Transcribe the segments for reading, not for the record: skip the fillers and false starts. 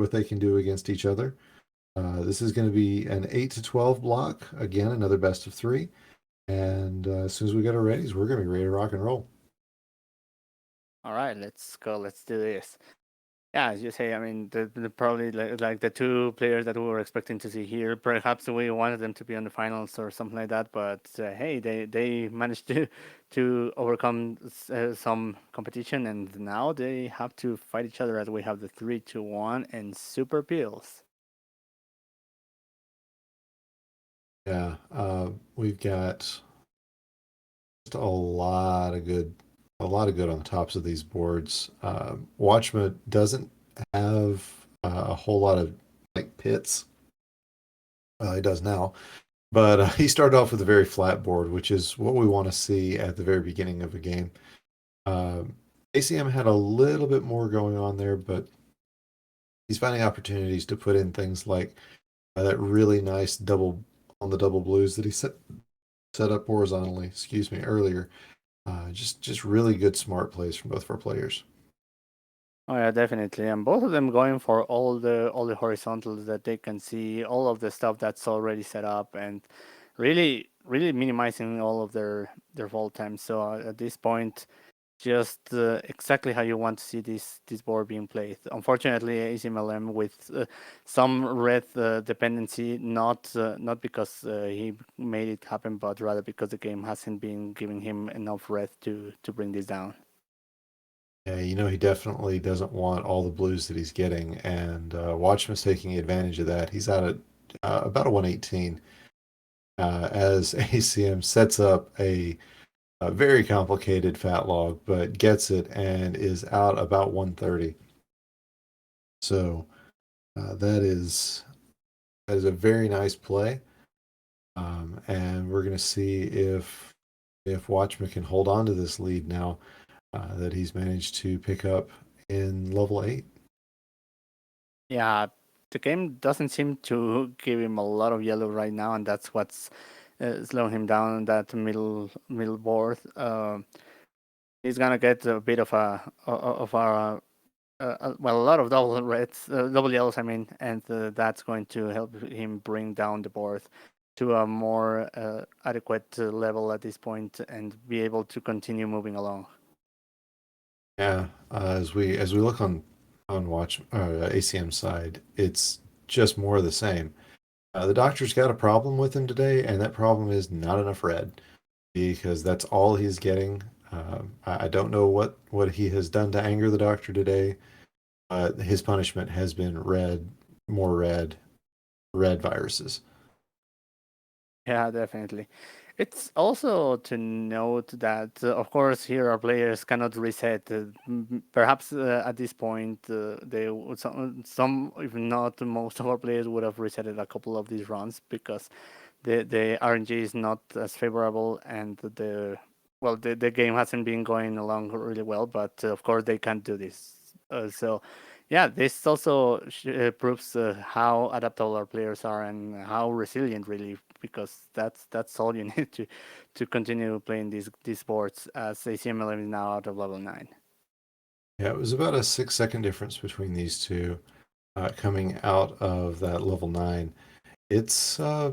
what they can do against each other. This is going to be an 8 to 12 block. Again, another best of 3. And as soon as we get our readies, we're going to be ready to rock and roll. All right, let's go. Let's do this. Yeah, as you say, I mean, the probably like the two players that we were expecting to see here. Perhaps we wanted them to be on the finals or something like that, but hey, they managed to overcome some competition, and now they have to fight each other as we have the 3-2-1 and Super Pills. Yeah, we've got just a lot of good on the tops of these boards. Watchmuh doesn't have a whole lot of like pits. He does now, but he started off with a very flat board, which is what we want to see at the very beginning of a game. ACM had a little bit more going on there, but he's finding opportunities to put in things like that really nice double on the double blues that he set up horizontally. Excuse me, earlier. Just really good smart plays from both of our players. Oh yeah, definitely. And both of them going for all the horizontals that they can see, all of the stuff that's already set up, and really minimizing all of their fall times. So at this point, just exactly how you want to see this board being played. Unfortunately, Acmlm with some red dependency, not because he made it happen, but rather because the game hasn't been giving him enough red to bring this down. Yeah, he definitely doesn't want all the blues that he's getting, and Watchman's taking advantage of that. He's out at about a 118 as ACM sets up a very complicated fat log, but gets it and is out about 130. So that is a very nice play, and we're going to see if Watchman can hold on to this lead now that he's managed to pick up in level 8. Yeah, the game doesn't seem to give him a lot of yellow right now, and that's what's slowing him down on that middle board. He's gonna get a bit of a lot of double reds, double yellows, I mean, and that's going to help him bring down the board to a more adequate level at this point and be able to continue moving along. Yeah, as we look on watch ACM side, it's just more of the same. The doctor's got a problem with him today, and that problem is not enough red because that's all he's getting. I don't know what he has done to anger the doctor today, but his punishment has been more red viruses. Yeah, definitely. It's also to note that, of course, here our players cannot reset. Perhaps at this point, some, if not most of our players would have resetted a couple of these runs because the RNG is not as favorable and the game hasn't been going along really well. But of course, they can't do this. So yeah, this also proves how adaptable our players are and how resilient, really, because that's all you need to continue playing these boards. As ACMLM is now out of level 9. Yeah, it was about a 6 second difference between these two coming out of that level 9. It's uh,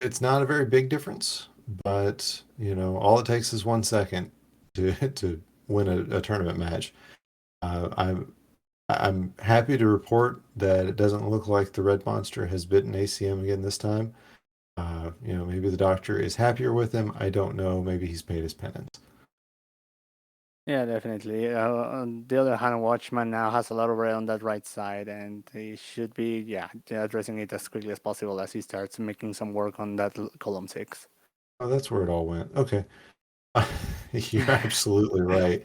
it's not a very big difference, but all it takes is 1 second to to win a tournament match. I'm happy to report that it doesn't look like the red monster has bitten ACM again this time. Maybe the doctor is happier with him. I don't know. Maybe he's paid his penance. Yeah, definitely. On the other hand, Watchman now has a lot of red on that right side, and he should be, yeah, addressing it as quickly as possible as he starts making some work on that column 6. Oh, that's where it all went. Okay. You're absolutely right.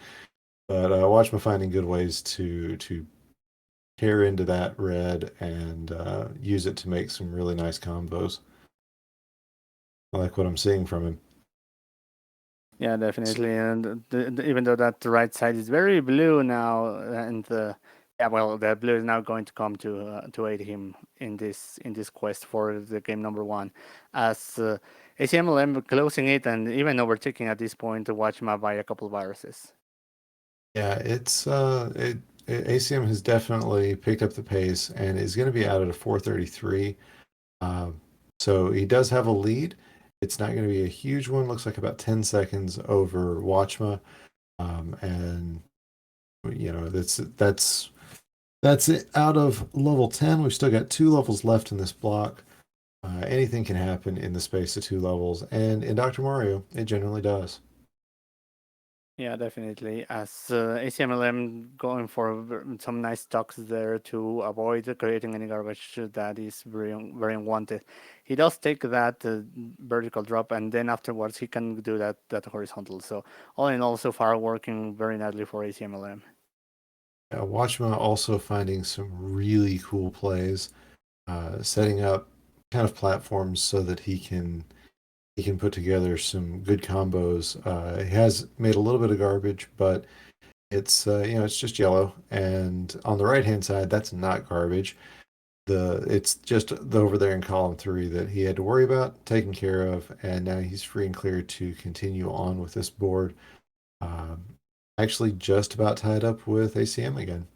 But watch me finding good ways to tear into that red and use it to make some really nice combos. I like what I'm seeing from him. Yeah, definitely. And even though that right side is very blue now, and yeah, well, the blue is now going to come to aid him in this quest for the game number 1, as ACMLM closing it and even overtaking at this point to Watchmuh by a couple of viruses. Yeah, ACM has definitely picked up the pace and is going to be out at a 4:33. So he does have a lead. It's not going to be a huge one. Looks like about 10 seconds over Watchma. And that's it out of level 10. We've still got 2 levels left in this block. Anything can happen in the space of 2 levels, and in Dr. Mario, it generally does. Yeah, definitely. As Acmlm going for some nice stocks there to avoid creating any garbage that is very unwanted. He does take that vertical drop, and then afterwards he can do that horizontal. So all in all, so far working very nicely for Acmlm. Watchma also finding some really cool plays, setting up kind of platforms so that he can put together some good combos. He has made a little bit of garbage, but it's just yellow. And on the right hand side, that's not garbage. It's just the over there in column 3 that he had to worry about, taken care of, and now he's free and clear to continue on with this board. Um, Actually, just about tied up with ACM again.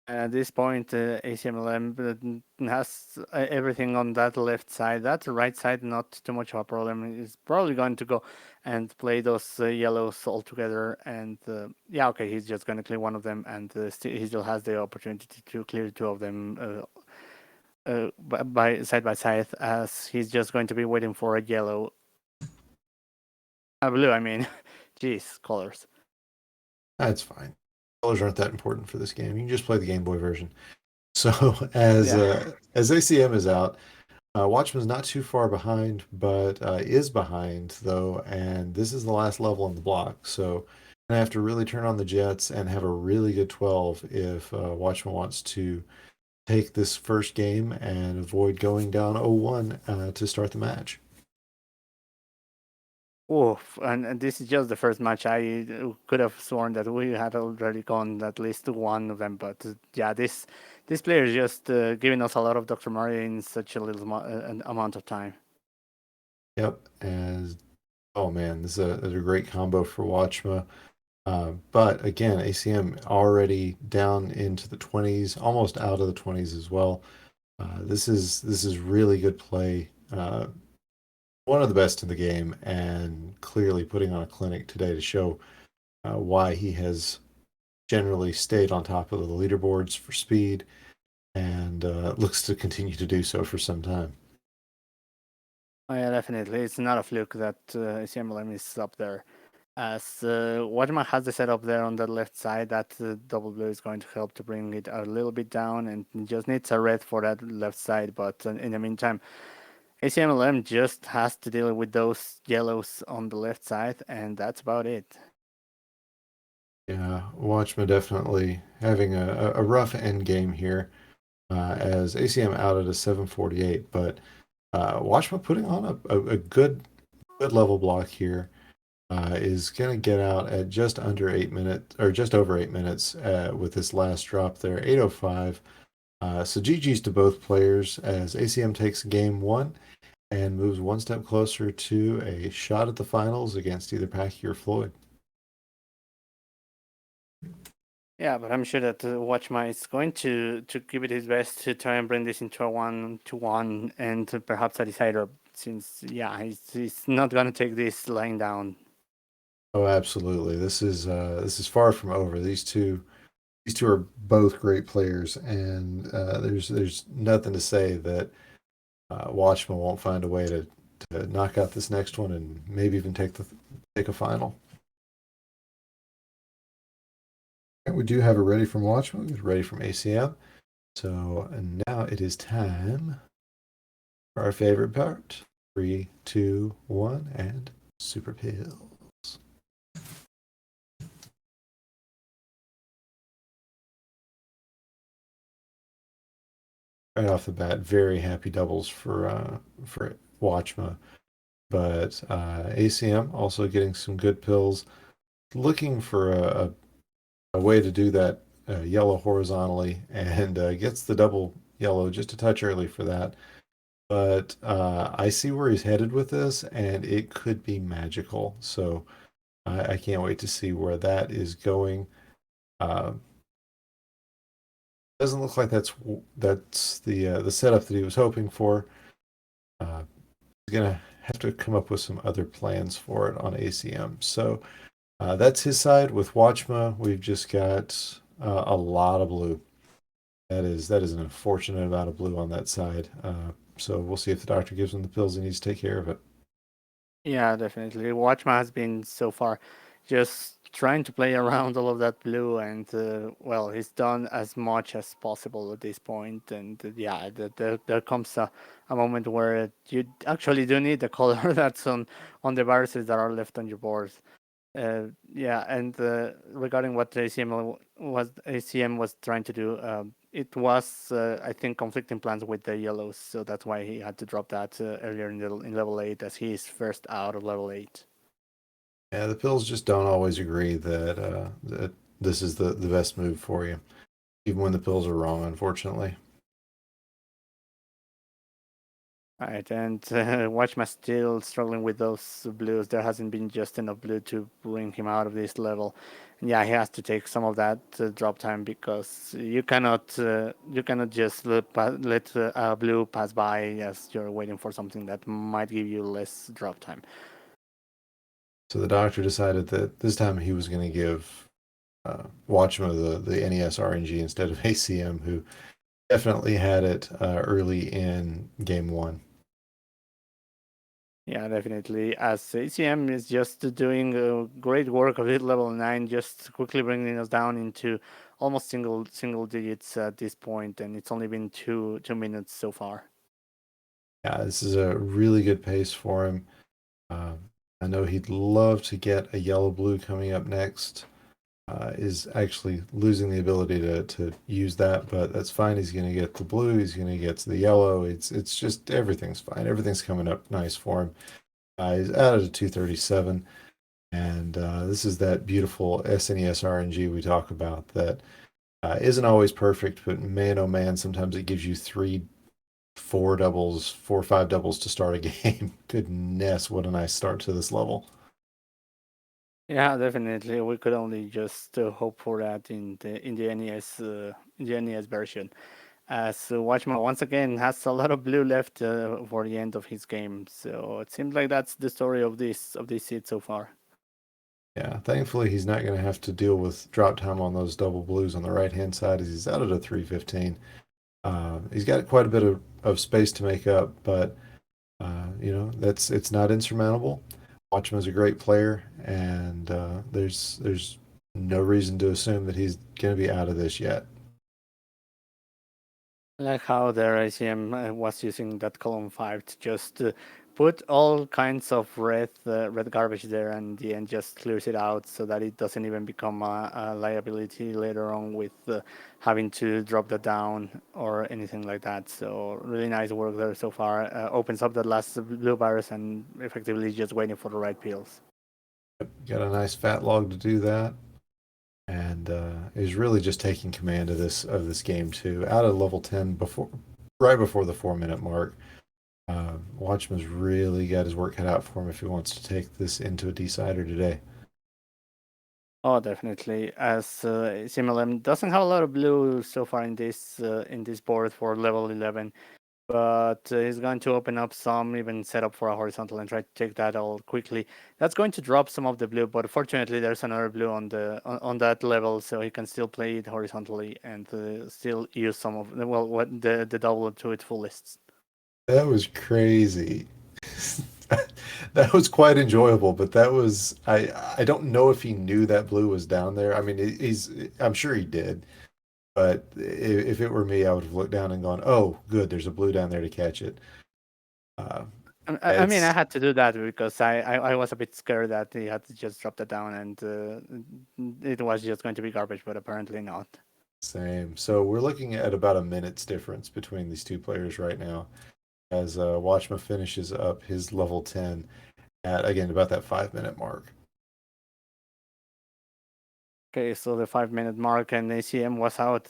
At this point, ACMLM has everything on that left side. That right side, not too much of a problem. He's probably going to go and play those yellows all together. And yeah, okay, he's just going to clear one of them, and he still has the opportunity to clear 2 of them by side, as he's just going to be waiting for a yellow. Blue, I mean. Jeez, colors. That's fine. Colors aren't that important for this game. You can just play the Game Boy version. So as Yeah. as ACM is out, Watchman's not too far behind, but is behind though, and this is the last level in the block. So I have to really turn on the jets and have a really good 12 if Watchman wants to take this first game and avoid going down 0-1 to start the match. Oof, and this is just the first match. I could have sworn that we had already gone at least one of them, but yeah, this player is just giving us a lot of Dr. Mario in such a little an amount of time. Yep, and oh man, this is a great combo for Watchma. But again, ACM already down into the 20s, almost out of the 20s as well. This is really good play. One of the best in the game, and clearly putting on a clinic today to show why he has generally stayed on top of the leaderboards for speed and looks to continue to do so for some time. Oh yeah, definitely. It's not a fluke that CMLM is up there. As Watchmuh has the setup there on the left side, that double blue is going to help to bring it a little bit down, and just needs a red for that left side. But in the meantime, ACMLM just has to deal with those yellows on the left side, and that's about it. Yeah, Watchman definitely having a rough end game here as ACM out at a 748, but Watchman putting on a good level block here. Is going to get out at just under 8 minutes or just over 8 minutes with this last drop there, 8:05. So GG's to both players as ACM takes game 1 and moves one step closer to a shot at the finals against either Packy or Floyd. Yeah, but I'm sure that Watchma is going to give it his best to try and bring this into a 1-1 and perhaps a decider. Since yeah, he's not gonna take this lying down. Oh, absolutely. This is far from over. These two are both great players, and there's nothing to say that Watchman won't find a way to knock out this next one and maybe even take a final. And we do have it ready from Watchman, it's ready from ACM. So and now it is time for our favorite part. 3, 2, 1, and super pills. Right off the bat, very happy doubles for Watchma. But ACM also getting some good pills, looking for a way to do that yellow horizontally, and gets the double yellow just a touch early for that. But I see where he's headed with this, and it could be magical. So I can't wait to see where that is going. Uh, doesn't look like that's the setup that he was hoping for. He's gonna have to come up with some other plans for it on ACM. So that's his side. With Watchmuh, we've just got a lot of blue. That is an unfortunate amount of blue on that side. So we'll see if the doctor gives him the pills he needs to take care of it. Yeah, definitely. Watchman has been so far just trying to play around all of that blue, and well, he's done as much as possible at this point. And yeah, there comes a moment where you actually do need the color that's on the viruses that are left on your board. Yeah, and regarding what ACM was trying to do, it was I think conflicting plans with the yellows, so that's why he had to drop that earlier in level 8, as he is first out of level 8. Yeah, the pills just don't always agree that this is the best move for you, even when the pills are wrong, unfortunately. Right, and Watchman still struggling with those blues. There hasn't been just enough blue to bring him out of this level. And yeah, he has to take some of that drop time, because you cannot just let blue pass by as you're waiting for something that might give you less drop time. So the doctor decided that this time he was going to give Watchmo the NES RNG instead of ACM, who definitely had it early in game one. Yeah, definitely. As ACM is just doing great work of it, level 9, just quickly bringing us down into almost single digits at this point, and it's only been 2 minutes so far. Yeah, this is a really good pace for him. Um, I know he'd love to get a yellow blue coming up next. Is actually losing the ability to use that, but that's fine. He's going to get the blue. He's going to get the yellow. It's just everything's fine. Everything's coming up nice for him. He's out at a 237, and this is that beautiful SNES RNG we talk about that isn't always perfect, but man, oh man, sometimes it gives you three, four doubles, four or five doubles to start a game. Goodness, what a nice start to this level. Yeah, definitely. We could only just hope for that in the NES version. As Watchman once again has a lot of blue left for the end of his game, so it seems like that's the story of this seed so far. Yeah, thankfully he's not going to have to deal with drop time on those double blues on the right hand side as he's out at a 315. He's got quite a bit of space to make up, but it's not insurmountable. Watchman's a great player, and there's no reason to assume that he's going to be out of this yet. I like how their ICM was using that column 5 to just put all kinds of red garbage there, and in the end just clears it out so that it doesn't even become a liability later on with having to drop that down or anything like that. So really nice work there so far. Opens up that last blue virus and effectively just waiting for the right pills. Got a nice fat log to do that, and is really just taking command of this game too. Out of level 10 right before the 4 minute mark. Watchman's really got his work cut out for him if he wants to take this into a decider today. Oh, definitely. As Acmlm doesn't have a lot of blue so far in this board for level 11, but he's going to open up some, even set up for a horizontal and try to take that all quickly. That's going to drop some of the blue, but fortunately there's another blue on that level, so he can still play it horizontally and still use some of the double to its fullest. That was crazy. That was quite enjoyable, but that was I don't know if he knew that blue was down there. I mean, I'm sure he did, but if it were me, I would have looked down and gone, "Oh, good, there's a blue down there to catch it." Uh, I mean, I it's had to do that because I was a bit scared that he had to just drop that down and it was just going to be garbage, but apparently not. same. So we're looking at about a minute's difference between these two players right now, as Watchma finishes up his level 10 at again about that 5 minute mark. Okay, so the 5 minute mark and ACM was out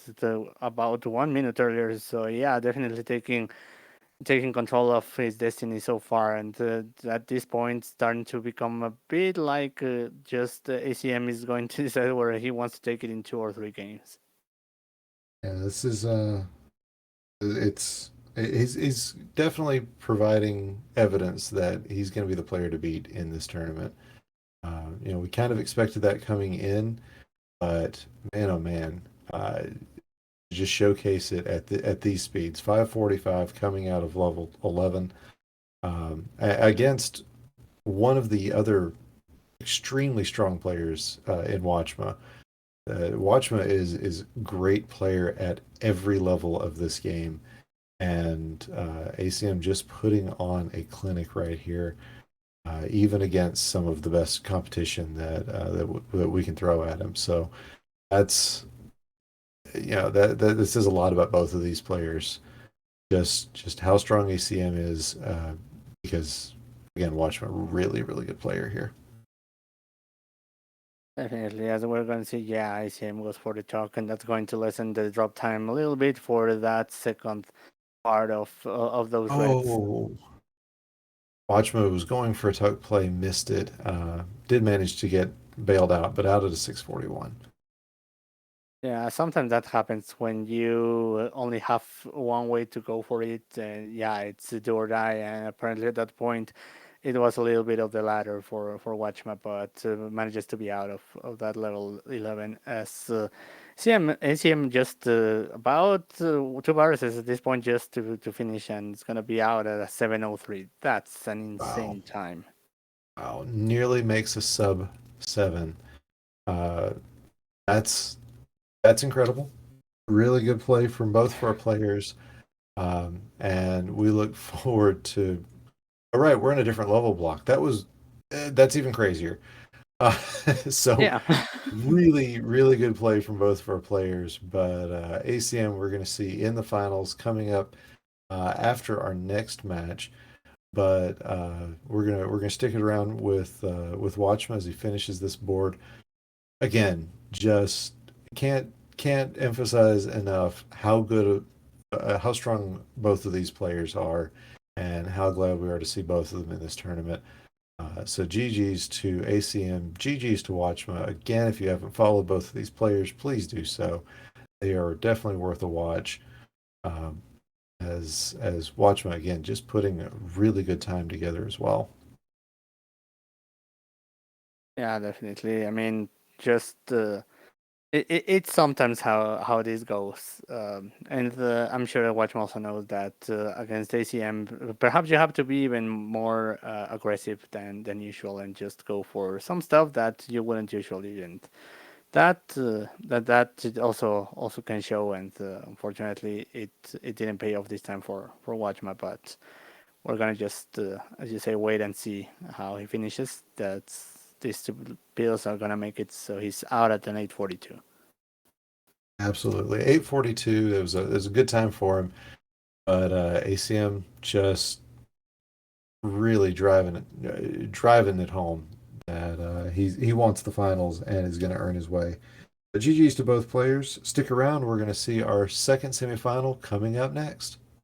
about 1 minute earlier. So yeah, definitely taking taking control of his destiny so far, and at this point, starting to become a bit like just ACM is going to decide where he wants to take it in 2 or 3 games. Yeah, this is he's definitely providing evidence that he's going to be the player to beat in this tournament. We kind of expected that coming in, but man, oh man, just showcase it at these speeds. 545 coming out of level 11 against one of the other extremely strong players in Watchmuh. Watchmuh is great player at every level of this game, and ACM just putting on a clinic right here, even against some of the best competition that we can throw at him. So that's that this says a lot about both of these players. Just how strong ACM is, because again, Watchman, really really good player here. Definitely, as we're going to see, yeah, ICM goes for the chalk, and that's going to lessen the drop time a little bit for that second part of those reds. Oh, Watchman was going for a tuck play, missed it. Did manage to get bailed out, but out at a 641. Yeah, sometimes that happens when you only have one way to go for it. And yeah, it's do or die. And apparently at that point, it was a little bit of the latter for Watchma, but manages to be out of that level 11 as ACM just about 2 viruses at this point just to finish, and it's going to be out at a 7:03. That's an Wow. insane time. Wow. Nearly makes a sub 7. Uh, that's that's incredible. Really good play from both of our players. And we look forward to. All right, we're in a different level block. That's even crazier. Uh, so Yeah. really, really good play from both of our players. But ACM, we're going to see in the finals coming up after our next match. But we're gonna stick it around with Watchman as he finishes this board. Again, just can't emphasize enough how good, how strong both of these players are, and how glad we are to see both of them in this tournament. So GG's to ACM, GG's to Watchma. Again, if you haven't followed both of these players, please do so. They are definitely worth a watch. Um, as Watchma again, just putting a really good time together as well. Yeah, definitely. I mean, just it's sometimes how this goes, and I'm sure that Watchman also knows that against ACM, perhaps you have to be even more aggressive than usual and just go for some stuff that you wouldn't usually. And that also can show. And unfortunately, it didn't pay off this time for Watchman, but we're gonna just, as you say, wait and see how he finishes. These two pills are gonna make it so he's out at an 842. Absolutely. 842, it was a good time for him, but ACM just really driving it home that he wants the finals and is going to earn his way. But GG's to both players. Stick around. We're going to see our second semifinal coming up next.